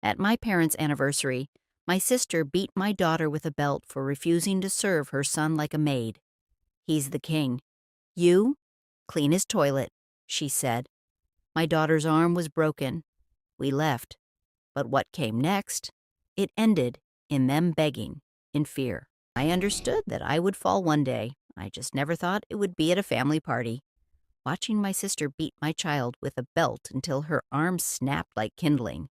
At my parents' anniversary, my sister beat my daughter with a belt for refusing to serve her son like a maid. He's the king. You? Clean his toilet, she said. My daughter's arm was broken. We left. But what came next? It ended in them begging, in fear. I understood that I would fall one day. I just never thought it would be at a family party. Watching my sister beat my child with a belt until her arm snapped like kindling.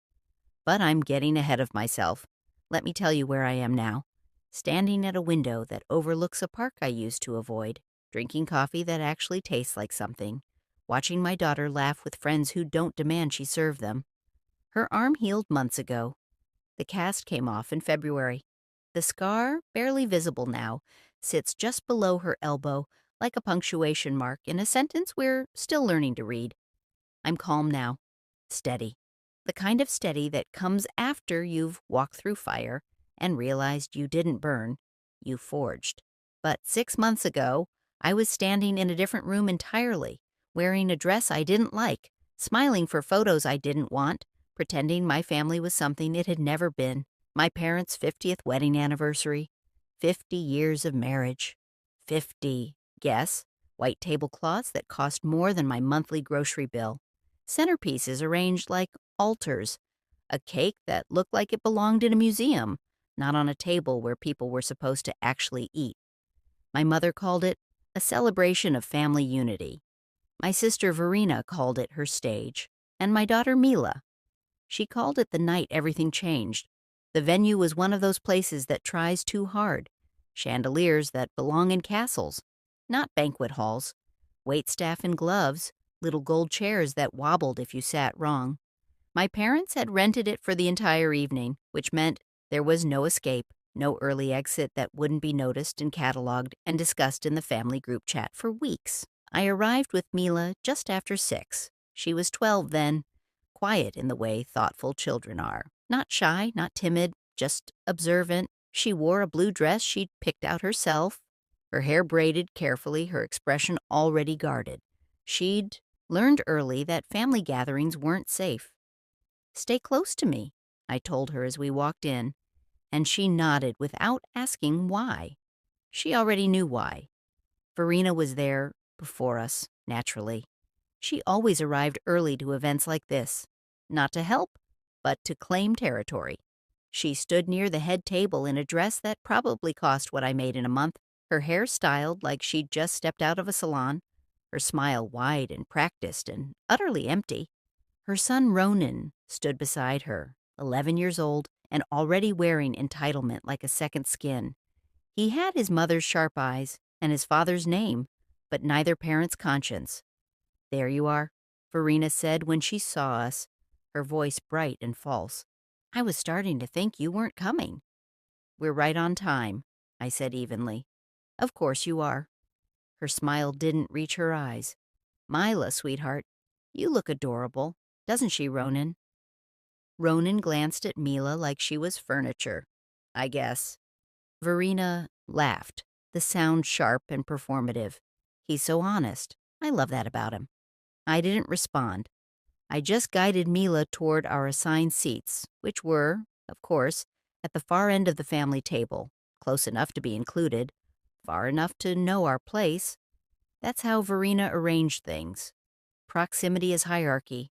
But I'm getting ahead of myself. Let me tell you where I am now. Standing at a window that overlooks a park I used to avoid, drinking coffee that actually tastes like something, watching my daughter laugh with friends who don't demand she serve them. Her arm healed months ago. The cast came off in February. The scar, barely visible now, sits just below her elbow, like a punctuation mark in a sentence we're still learning to read. I'm calm now, steady. The kind of steady that comes after you've walked through fire and realized you didn't burn, you forged. But 6 months ago, I was standing in a different room entirely, wearing a dress I didn't like, smiling for photos I didn't want, pretending my family was something it had never been. My parents' 50th wedding anniversary, 50 years of marriage, 50, guess, white tablecloths that cost more than my monthly grocery bill, centerpieces arranged like altars, a cake that looked like it belonged in a museum, not on a table where people were supposed to actually eat. My mother called it a celebration of family unity. My sister Verena called it her stage, and my daughter Mila. She called it the night everything changed. The venue was one of those places that tries too hard, chandeliers that belong in castles, not banquet halls, waitstaff in gloves, little gold chairs that wobbled if you sat wrong. My parents had rented it for the entire evening, which meant there was no escape, no early exit that wouldn't be noticed and cataloged and discussed in the family group chat for weeks. I arrived with Mila just after 6. She was 12 then, quiet in the way thoughtful children are. Not shy, not timid, just observant. She wore a blue dress she'd picked out herself, her hair braided carefully, her expression already guarded. She'd learned early that family gatherings weren't safe. "Stay close to me," I told her as we walked in, and she nodded without asking why. She already knew why. Verena was there before us, naturally. She always arrived early to events like this, not to help, but to claim territory. She stood near the head table in a dress that probably cost what I made in a month, her hair styled like she'd just stepped out of a salon, her smile wide and practiced and utterly empty. Her son Ronan stood beside her, 11 years old and already wearing entitlement like a second skin. He had his mother's sharp eyes and his father's name, but neither parent's conscience. "There you are," Verena said when she saw us, her voice bright and false. "I was starting to think you weren't coming." "We're right on time," I said evenly. "Of course you are." Her smile didn't reach her eyes. "Mila, sweetheart, you look adorable. Doesn't she, Ronan?" Ronan glanced at Mila like she was furniture. "I guess." Verena laughed, the sound sharp and performative. "He's so honest. I love that about him." I didn't respond. I just guided Mila toward our assigned seats, which were, of course, at the far end of the family table, close enough to be included, far enough to know our place. That's how Verena arranged things. Proximity as hierarchy,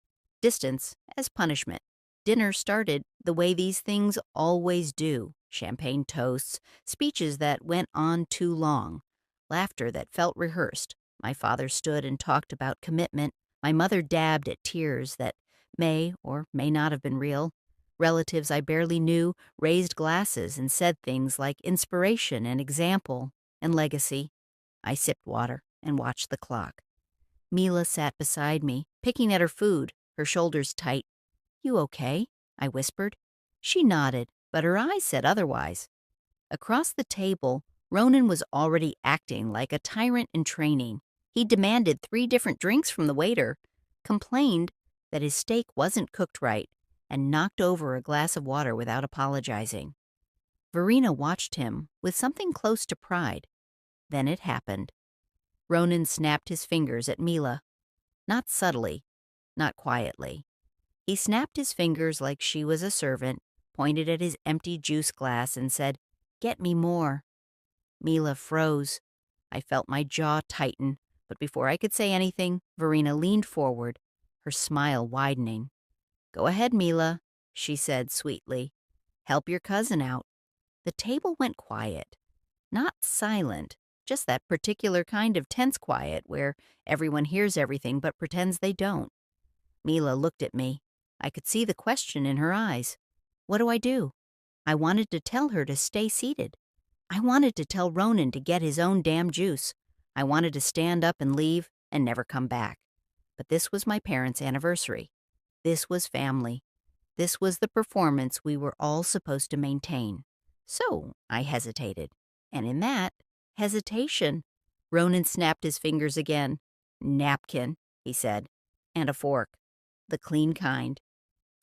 distance as punishment. Dinner started the way these things always do: champagne toasts, speeches that went on too long, laughter that felt rehearsed. My father stood and talked about commitment. My mother dabbed at tears that may or may not have been real. Relatives I barely knew raised glasses and said things like inspiration and example and legacy. I sipped water and watched the clock. Mila sat beside me, picking at her food, her shoulders tight. "You okay?" I whispered. She nodded, but her eyes said otherwise. Across the table, Ronan was already acting like a tyrant in training. He demanded 3 different drinks from the waiter, complained that his steak wasn't cooked right, and knocked over a glass of water without apologizing. Verena watched him with something close to pride. Then it happened. Ronan snapped his fingers at Mila. Not subtly, not quietly. He snapped his fingers like she was a servant, pointed at his empty juice glass, and said, "Get me more." Mila froze. I felt my jaw tighten, but before I could say anything, Verena leaned forward, her smile widening. "Go ahead, Mila," she said sweetly. "Help your cousin out." The table went quiet. Not silent, just that particular kind of tense quiet where everyone hears everything but pretends they don't. Mila looked at me. I could see the question in her eyes. What do I do? I wanted to tell her to stay seated. I wanted to tell Ronan to get his own damn juice. I wanted to stand up and leave and never come back. But this was my parents' anniversary. This was family. This was the performance we were all supposed to maintain. So I hesitated. And in that hesitation, Ronan snapped his fingers again. "Napkin," he said, "and a fork. The clean kind."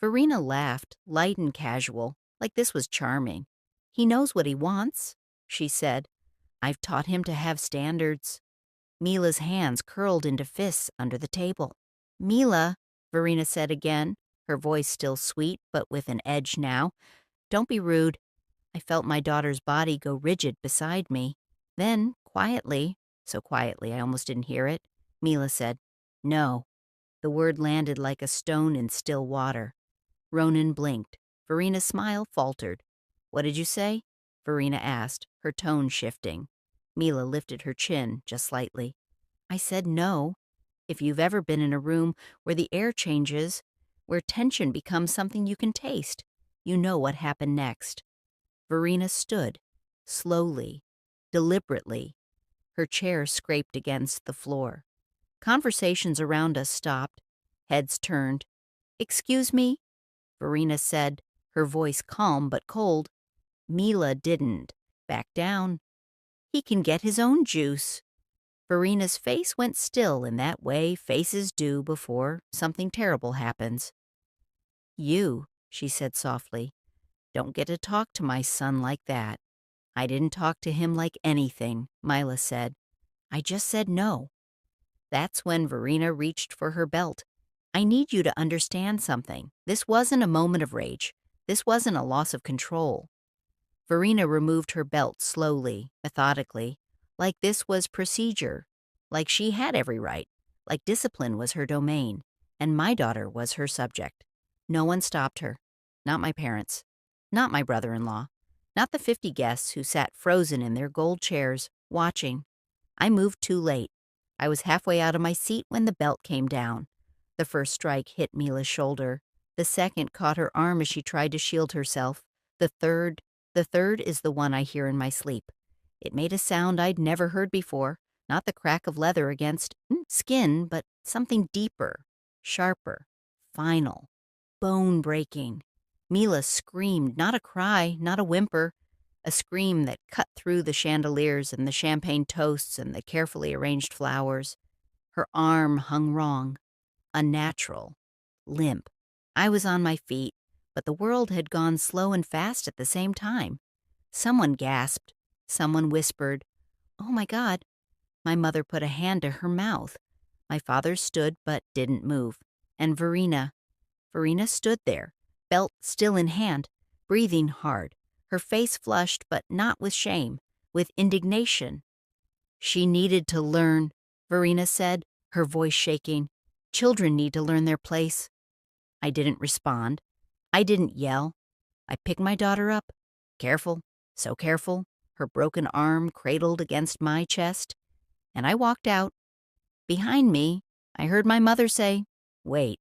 Verena laughed, light and casual, like this was charming. "He knows what he wants," she said. "I've taught him to have standards." Mila's hands curled into fists under the table. "Mila," Verena said again, her voice still sweet but with an edge now, "don't be rude." I felt my daughter's body go rigid beside me. Then, quietly, so quietly I almost didn't hear it, Mila said, "No." The word landed like a stone in still water. Ronan blinked. Verena's smile faltered. "What did you say?" Verena asked, her tone shifting. Mila lifted her chin just slightly. "I said no. If you've ever been in a room where the air changes, where tension becomes something you can taste, you know what happened next." Verena stood, slowly, deliberately. Her chair scraped against the floor. Conversations around us stopped. Heads turned. "Excuse me?" Verena said, her voice calm but cold. Mila didn't. Back down. "He can get his own juice." Verena's face went still in that way faces do before something terrible happens. "You," she said softly, "don't get to talk to my son like that." "I didn't talk to him like anything," Mila said. "I just said no." That's when Verena reached for her belt. "I need you to understand something. This wasn't a moment of rage. This wasn't a loss of control." Verena removed her belt slowly, methodically, like this was procedure, like she had every right, like discipline was her domain, and my daughter was her subject. No one stopped her. Not my parents. Not my brother-in-law. Not the 50 guests who sat frozen in their gold chairs, watching. I moved too late. I was halfway out of my seat when the belt came down. The first strike hit Mila's shoulder. The second caught her arm as she tried to shield herself. The third is the one I hear in my sleep. It made a sound I'd never heard before, not the crack of leather against skin, but something deeper, sharper, final, bone-breaking. Mila screamed, not a cry, not a whimper, a scream that cut through the chandeliers and the champagne toasts and the carefully arranged flowers. Her arm hung wrong, unnatural, limp. I was on my feet, but the world had gone slow and fast at the same time. Someone gasped. Someone whispered, "Oh my God." My mother put a hand to her mouth. My father stood but didn't move. And Verena stood there, belt still in hand, breathing hard, her face flushed but not with shame, with indignation. "She needed to learn," Verena said, her voice shaking. "Children need to learn their place." I didn't respond. I didn't yell. I picked my daughter up, careful, so careful, her broken arm cradled against my chest, and I walked out. Behind me, I heard my mother say, "Wait."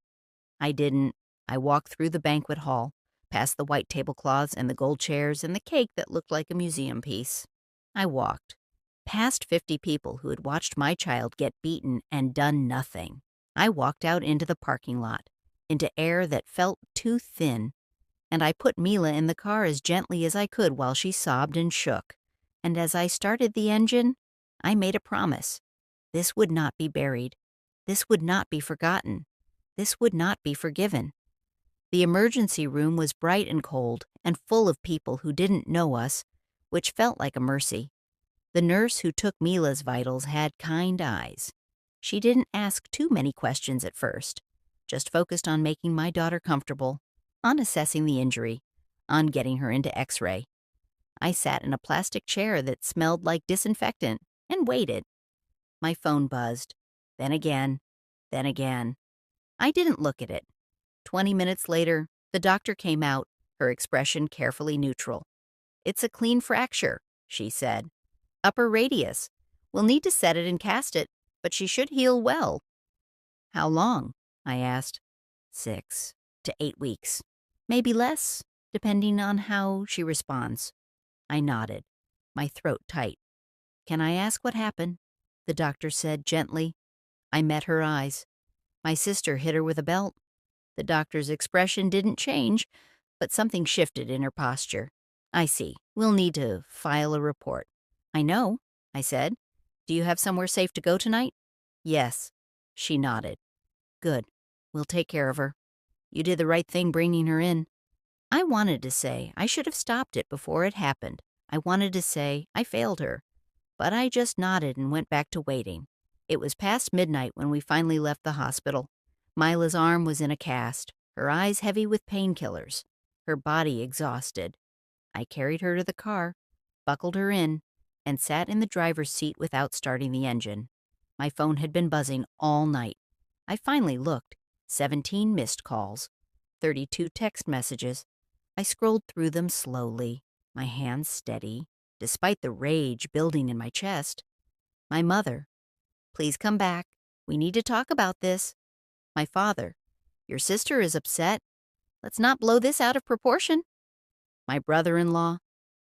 I didn't. I walked through the banquet hall, past the white tablecloths and the gold chairs and the cake that looked like a museum piece. I walked, past 50 people who had watched my child get beaten and done nothing. I walked out into the parking lot, into air that felt too thin, and I put Mila in the car as gently as I could while she sobbed and shook. And as I started the engine, I made a promise. This would not be buried. This would not be forgotten. This would not be forgiven. The emergency room was bright and cold and full of people who didn't know us, which felt like a mercy. The nurse who took Mila's vitals had kind eyes. She didn't ask too many questions at first, just focused on making my daughter comfortable, on assessing the injury, on getting her into X-ray. I sat in a plastic chair that smelled like disinfectant and waited. My phone buzzed. Then again. Then again. I didn't look at it. 20 minutes later, the doctor came out, her expression carefully neutral. "It's a clean fracture," she said. "Upper radius. We'll need to set it and cast it, but she should heal well." "How long?" I asked. 6 to 8 weeks. Maybe less, depending on how she responds. I nodded, my throat tight. "Can I ask what happened?" the doctor said gently. I met her eyes. "My sister hit her with a belt." The doctor's expression didn't change, but something shifted in her posture. "I see. We'll need to file a report." "I know," I said. "Do you have somewhere safe to go tonight?" "Yes." She nodded. "Good. We'll take care of her. You did the right thing bringing her in." I wanted to say I should have stopped it before it happened. I wanted to say I failed her. But I just nodded and went back to waiting. It was past midnight when we finally left the hospital. Mila's arm was in a cast, her eyes heavy with painkillers, her body exhausted. I carried her to the car, buckled her in, and sat in the driver's seat without starting the engine. My phone had been buzzing all night. I finally looked. 17 missed calls, 32 text messages. I scrolled through them slowly, my hands steady, despite the rage building in my chest. My mother: "Please come back. We need to talk about this." My father: "Your sister is upset. Let's not blow this out of proportion." My brother-in-law: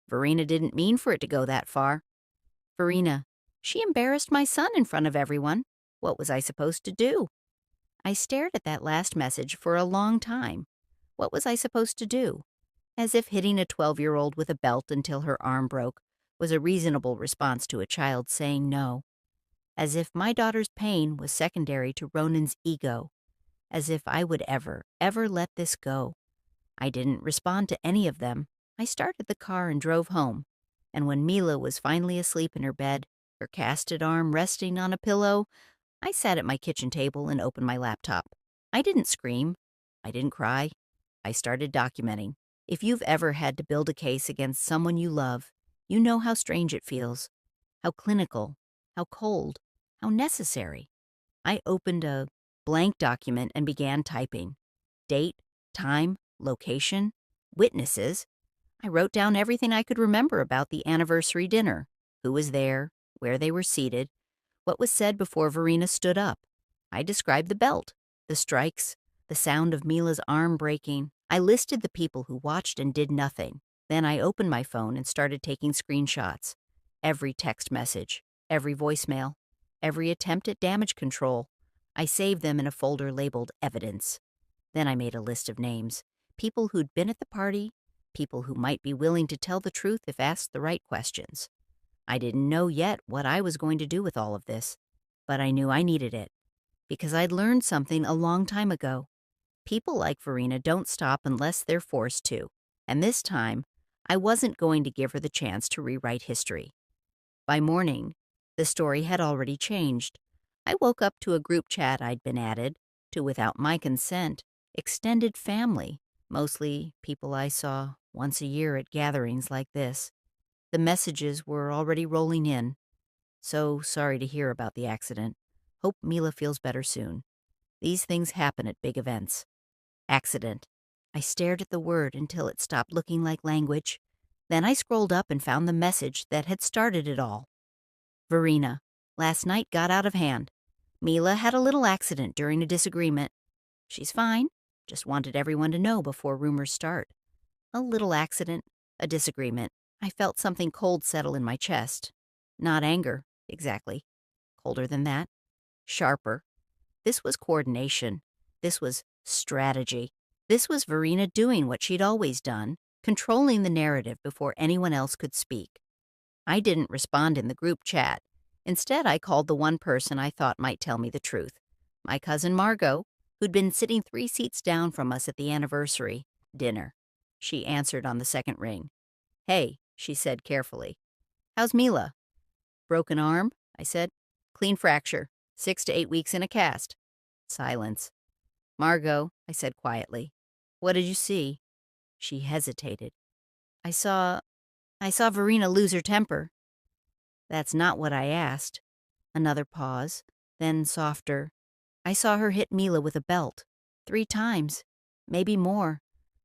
"Verena didn't mean for it to go that far." Verena: "She embarrassed my son in front of everyone. What was I supposed to do?" I stared at that last message for a long time. What was I supposed to do? As if hitting a 12-year-old with a belt until her arm broke was a reasonable response to a child saying no. As if my daughter's pain was secondary to Ronan's ego. As if I would ever, ever let this go. I didn't respond to any of them. I started the car and drove home. And when Mila was finally asleep in her bed, her casted arm resting on a pillow, I sat at my kitchen table and opened my laptop. I didn't scream. I didn't cry. I started documenting. If you've ever had to build a case against someone you love, you know how strange it feels. How clinical. How cold. How necessary. I opened a blank document and began typing. Date, time, location, witnesses. I wrote down everything I could remember about the anniversary dinner. Who was there, where they were seated, what was said before Verena stood up. I described the belt, the strikes, the sound of Mila's arm breaking. I listed the people who watched and did nothing. Then I opened my phone and started taking screenshots. Every text message, every voicemail, every attempt at damage control. I saved them in a folder labeled Evidence. Then I made a list of names. People who'd been at the party, people who might be willing to tell the truth if asked the right questions. I didn't know yet what I was going to do with all of this, but I knew I needed it, because I'd learned something a long time ago. People like Verena don't stop unless they're forced to, and this time, I wasn't going to give her the chance to rewrite history. By morning, the story had already changed. I woke up to a group chat I'd been added to without my consent, extended family, mostly people I saw once a year at gatherings like this. The messages were already rolling in. "So sorry to hear about the accident. Hope Mila feels better soon. These things happen at big events." Accident. I stared at the word until it stopped looking like language. Then I scrolled up and found the message that had started it all. Verena: "Last night got out of hand. Mila had a little accident during a disagreement. She's fine. Just wanted everyone to know before rumors start." A little accident, a disagreement. I felt something cold settle in my chest. Not anger, exactly. Colder than that. Sharper. This was coordination. This was strategy. This was Verena doing what she'd always done, controlling the narrative before anyone else could speak. I didn't respond in the group chat. Instead, I called the one person I thought might tell me the truth. My cousin Margot, who'd been sitting 3 seats down from us at the anniversary dinner. She answered on the second ring. "Hey," she said carefully. "How's Mila?" "Broken arm," I said. "Clean fracture. 6 to 8 weeks in a cast." Silence. "Margot," I said quietly, "what did you see?" She hesitated. "I saw I saw Verena lose her temper." "That's not what I asked." Another pause, then softer. "I saw her hit Mila with a belt. 3 times. Maybe more.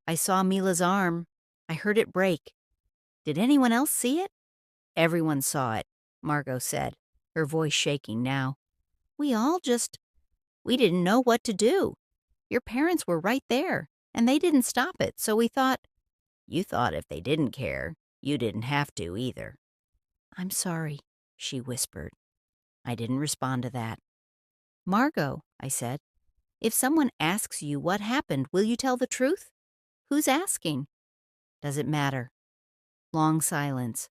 I saw Mila's arm. I heard it break. Did anyone else see it?" "Everyone saw it," Margot said, her voice shaking now. We didn't know what to do. Your parents were right there, and they didn't stop it, so we thought—" "You thought if they didn't care, you didn't have to either." "I'm sorry," she whispered. I didn't respond to that. "Margot," I said, "if someone asks you what happened, will you tell the truth? Who's asking?" "Does it matter?" Long silence.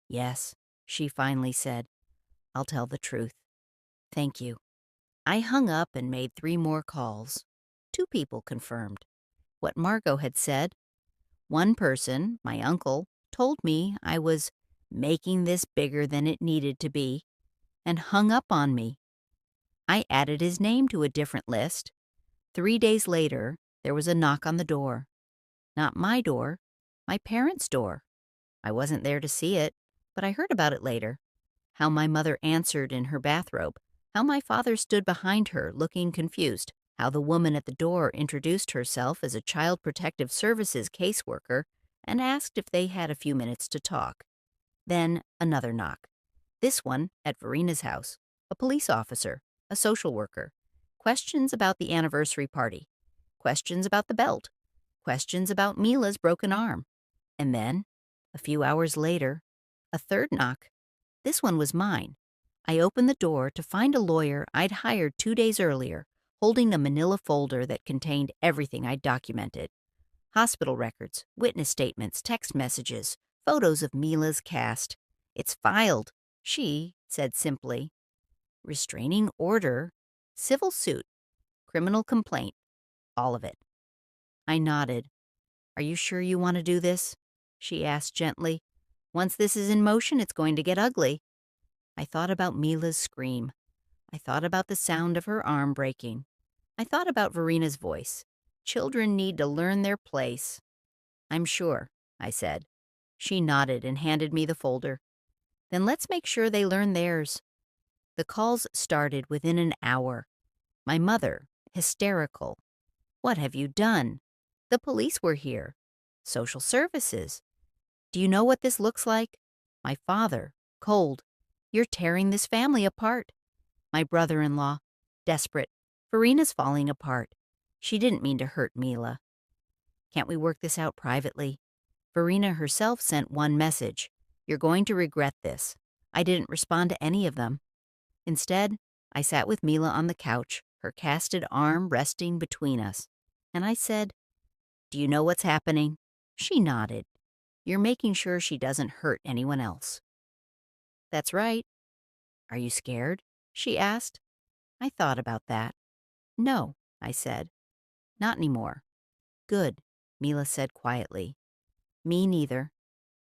"Yes," she finally said. "I'll tell the truth. Thank you." I hung up and made 3 more calls. 2 people confirmed what Margot had said. One person, my uncle, told me I was making this bigger than it needed to be and hung up on me. I added his name to a different list. 3 days later, there was a knock on the door. Not my door, my parents' door. I wasn't there to see it, but I heard about it later. How my mother answered in her bathrobe, how my father stood behind her looking confused, how the woman at the door introduced herself as a Child Protective Services caseworker and asked if they had a few minutes to talk. Then another knock. This one at Verena's house, a police officer, a social worker. Questions about the anniversary party. Questions about the belt. Questions about Mila's broken arm. And then, a few hours later, a third knock. This one was mine. I opened the door to find a lawyer I'd hired 2 days earlier, holding a manila folder that contained everything I'd documented. Hospital records, witness statements, text messages, photos of Mila's cast. "It's filed," she said simply. "Restraining order, civil suit, criminal complaint, all of it." I nodded. "Are you sure you want to do this?" she asked gently. "Once this is in motion, it's going to get ugly." I thought about Mila's scream. I thought about the sound of her arm breaking. I thought about Verena's voice. Children need to learn their place. "I'm sure," I said. She nodded and handed me the folder. "Then let's make sure they learn theirs." The calls started within an hour. My mother, hysterical. "What have you done?" "The police were here." "Social services." "Do you know what this looks like?" My father, cold. "You're tearing this family apart." My brother-in-law, desperate. "Verena's falling apart. She didn't mean to hurt Mila." "Can't we work this out privately?" Verena herself sent one message. "You're going to regret this." I didn't respond to any of them. Instead, I sat with Mila on the couch, her casted arm resting between us. And I said, "Do you know what's happening?" She nodded. "You're making sure she doesn't hurt anyone else." "That's right." "Are you scared?" she asked. I thought about that. "No," I said. "Not anymore." "Good," Mila said quietly. "Me neither."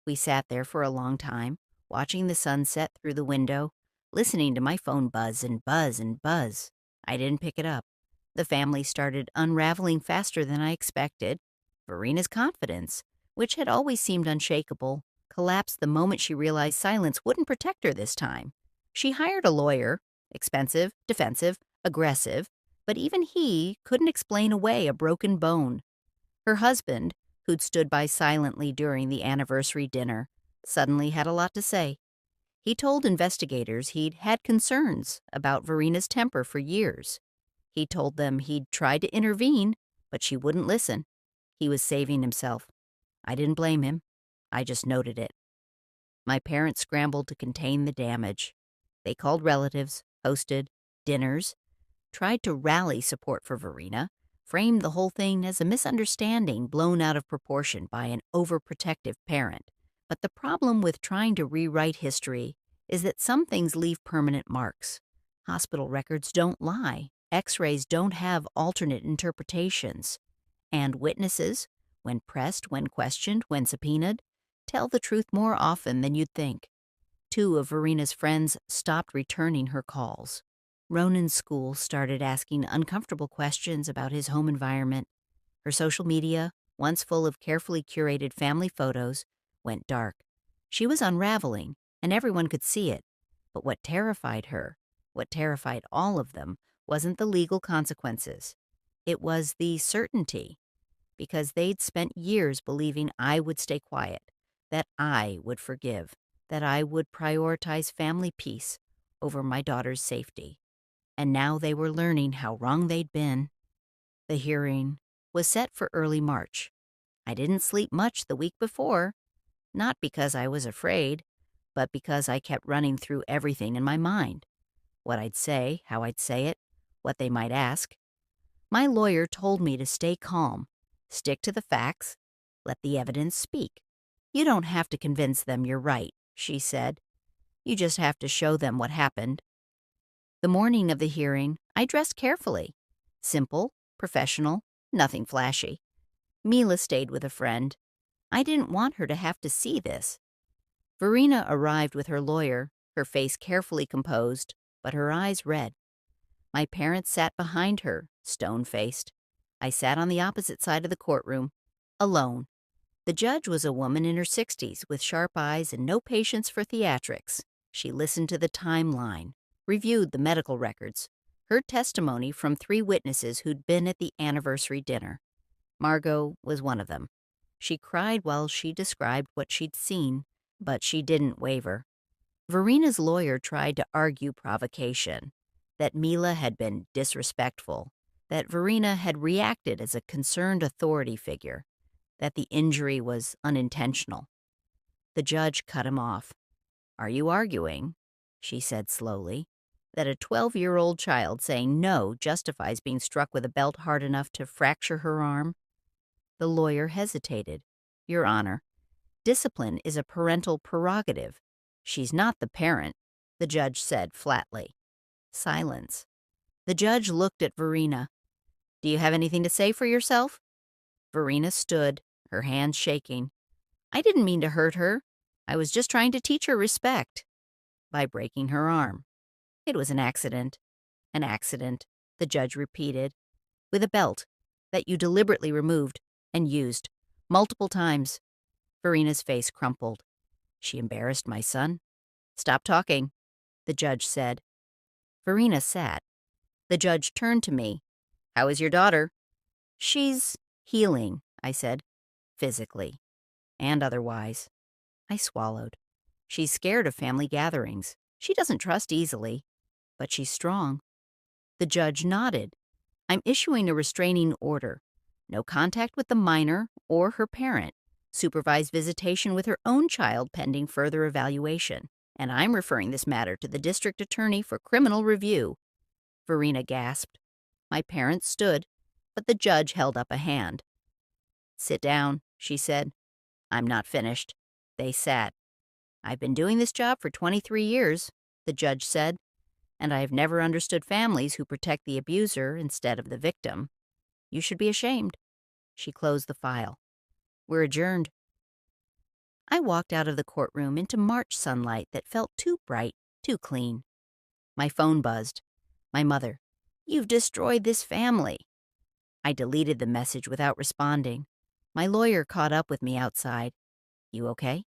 We sat there for a long time, watching the sun set through the window, listening to my phone buzz and buzz and buzz. I didn't pick it up. The family started unraveling faster than I expected. Verena's confidence, which had always seemed unshakable, collapsed the moment she realized silence wouldn't protect her this time. She hired a lawyer, expensive, defensive, aggressive, but even he couldn't explain away a broken bone. Her husband, who'd stood by silently during the anniversary dinner, suddenly had a lot to say. He told investigators he'd had concerns about Verena's temper for years. He told them he'd tried to intervene, but she wouldn't listen. He was saving himself. I didn't blame him. I just noted it. My parents scrambled to contain the damage. They called relatives, hosted dinners, tried to rally support for Verena, framed the whole thing as a misunderstanding blown out of proportion by an overprotective parent. But the problem with trying to rewrite history is that some things leave permanent marks. Hospital records don't lie. X-rays don't have alternate interpretations. And witnesses, when pressed, when questioned, when subpoenaed, tell the truth more often than you'd think. 2 of Verena's friends stopped returning her calls. Ronan's school started asking uncomfortable questions about his home environment. Her social media, once full of carefully curated family photos, went dark. She was unraveling, and everyone could see it. But what terrified her, what terrified all of them, wasn't the legal consequences. It was the certainty, because they'd spent years believing I would stay quiet, that I would forgive, that I would prioritize family peace over my daughter's safety. And now they were learning how wrong they'd been. The hearing was set for early March. I didn't sleep much the week before, not because I was afraid, but because I kept running through everything in my mind. What I'd say, how I'd say it, what they might ask. My lawyer told me to stay calm, stick to the facts, let the evidence speak. You don't have to convince them you're right, she said. You just have to show them what happened. The morning of the hearing, I dressed carefully. Simple, professional, nothing flashy. Mila stayed with a friend. I didn't want her to have to see this. Verena arrived with her lawyer, her face carefully composed, but her eyes red. My parents sat behind her, stone-faced. I sat on the opposite side of the courtroom, alone. The judge was a woman in her 60s with sharp eyes and no patience for theatrics. She listened to the timeline, reviewed the medical records, heard testimony from 3 witnesses who'd been at the anniversary dinner. Margot was one of them. She cried while she described what she'd seen, but she didn't waver. Verena's lawyer tried to argue provocation, that Mila had been disrespectful, that Verena had reacted as a concerned authority figure, that the injury was unintentional. The judge cut him off. "Are you arguing," she said slowly, "that a 12-year-old child saying no justifies being struck with a belt hard enough to fracture her arm?" The lawyer hesitated. "Your Honor, discipline is a parental prerogative. She's not the parent," the judge said flatly. Silence. The judge looked at Verena. "Do you have anything to say for yourself?" Verena stood, her hands shaking. "I didn't mean to hurt her. I was just trying to teach her respect." By breaking her arm. "It was an accident." "An accident," the judge repeated. "With a belt that you deliberately removed and used multiple times." Verena's face crumpled. "She embarrassed my son." "Stop talking," the judge said. Verena sat. The judge turned to me. "How is your daughter?" "She's healing," I said, "physically and otherwise." I swallowed. "She's scared of family gatherings. She doesn't trust easily, but she's strong." The judge nodded. "I'm issuing a restraining order. No contact with the minor or her parent. Supervised visitation with her own child pending further evaluation. And I'm referring this matter to the district attorney for criminal review." Verena gasped. My parents stood, but the judge held up a hand. "Sit down," she said. "I'm not finished." They sat. "I've been doing this job for 23 years, the judge said, "and I have never understood families who protect the abuser instead of the victim. You should be ashamed." She closed the file. "We're adjourned." I walked out of the courtroom into March sunlight that felt too bright, too clean. My phone buzzed. My mother. "You've destroyed this family." I deleted the message without responding. My lawyer caught up with me outside. "You okay?"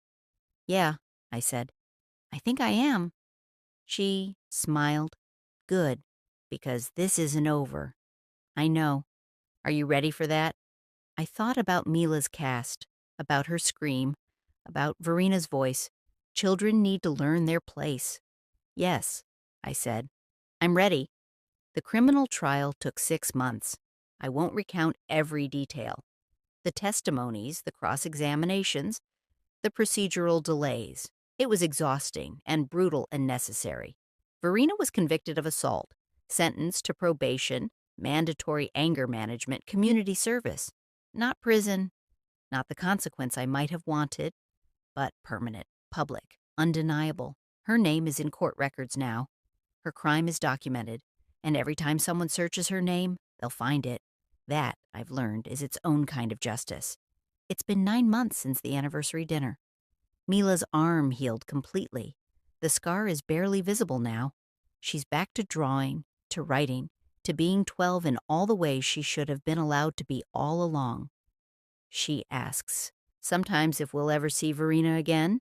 "Yeah," I said. "I think I am." She smiled. "Good, because this isn't over." "I know. Are you ready for that?" I thought about Mila's cast, about her scream, about Verena's voice. Children need to learn their place. "Yes," I said. "I'm ready." The criminal trial took 6 months. I won't recount every detail. The testimonies, the cross-examinations, the procedural delays. It was exhausting and brutal and necessary. Verena was convicted of assault, sentenced to probation, mandatory anger management, community service. Not prison, not the consequence I might have wanted, but permanent, public, undeniable. Her name is in court records now. Her crime is documented, and every time someone searches her name, they'll find it. That, I've learned, is its own kind of justice. It's been 9 months since the anniversary dinner. Mila's arm healed completely. The scar is barely visible now. She's back to drawing, to writing, to being 12 in all the ways she should have been allowed to be all along. She asks, sometimes if we'll ever see Verena again.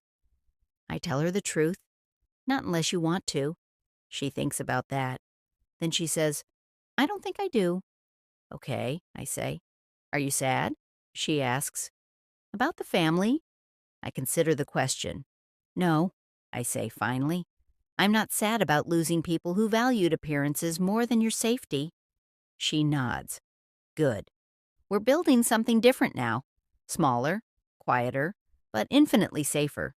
I tell her the truth. Not unless you want to. She thinks about that. Then she says, I don't think I do. Okay, I say. Are you sad? She asks. About the family? I consider the question. No, I say finally. I'm not sad about losing people who valued appearances more than your safety. She nods. Good. We're building something different now. Smaller, quieter, but infinitely safer.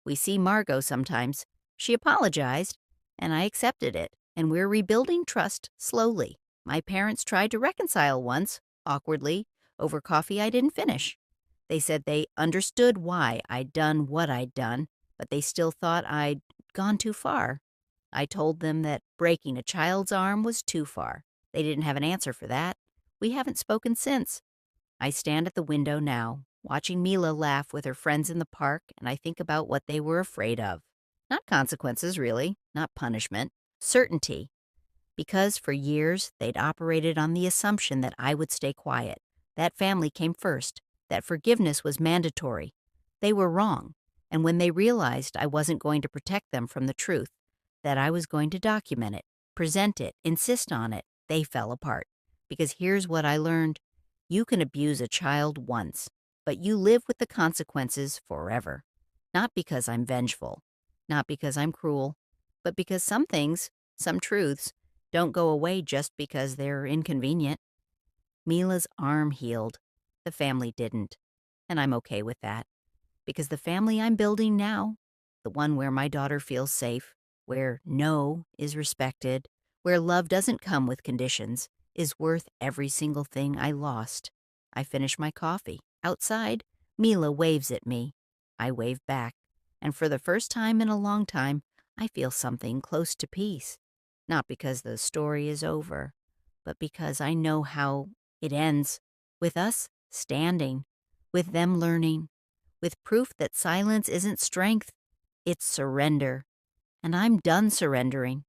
We see Margot sometimes. She apologized, and I accepted it, and we're rebuilding trust slowly. My parents tried to reconcile once, awkwardly, over coffee I didn't finish. They said they understood why I'd done what I'd done, but they still thought I'd gone too far. I told them that breaking a child's arm was too far. They didn't have an answer for that. We haven't spoken since. I stand at the window now, watching Mila laugh with her friends in the park, and I think about what they were afraid of. Not consequences, really, not punishment, certainty. Because for years they'd operated on the assumption that I would stay quiet, that family came first, that forgiveness was mandatory. They were wrong, and when they realized I wasn't going to protect them from the truth, that I was going to document it, present it, insist on it, they fell apart. Because here's what I learned. You can abuse a child once, but you live with the consequences forever. Not because I'm vengeful, not because I'm cruel, but because some things, some truths, don't go away just because they're inconvenient. Mila's arm healed. The family didn't. And I'm okay with that. Because the family I'm building now, the one where my daughter feels safe, where no is respected, where love doesn't come with conditions, is worth every single thing I lost. I finish my coffee. Outside, Mila waves at me. I wave back. And for the first time in a long time, I feel something close to peace. Not because the story is over, but because I know how it ends. With us standing, with them learning, with proof that silence isn't strength, it's surrender. And I'm done surrendering.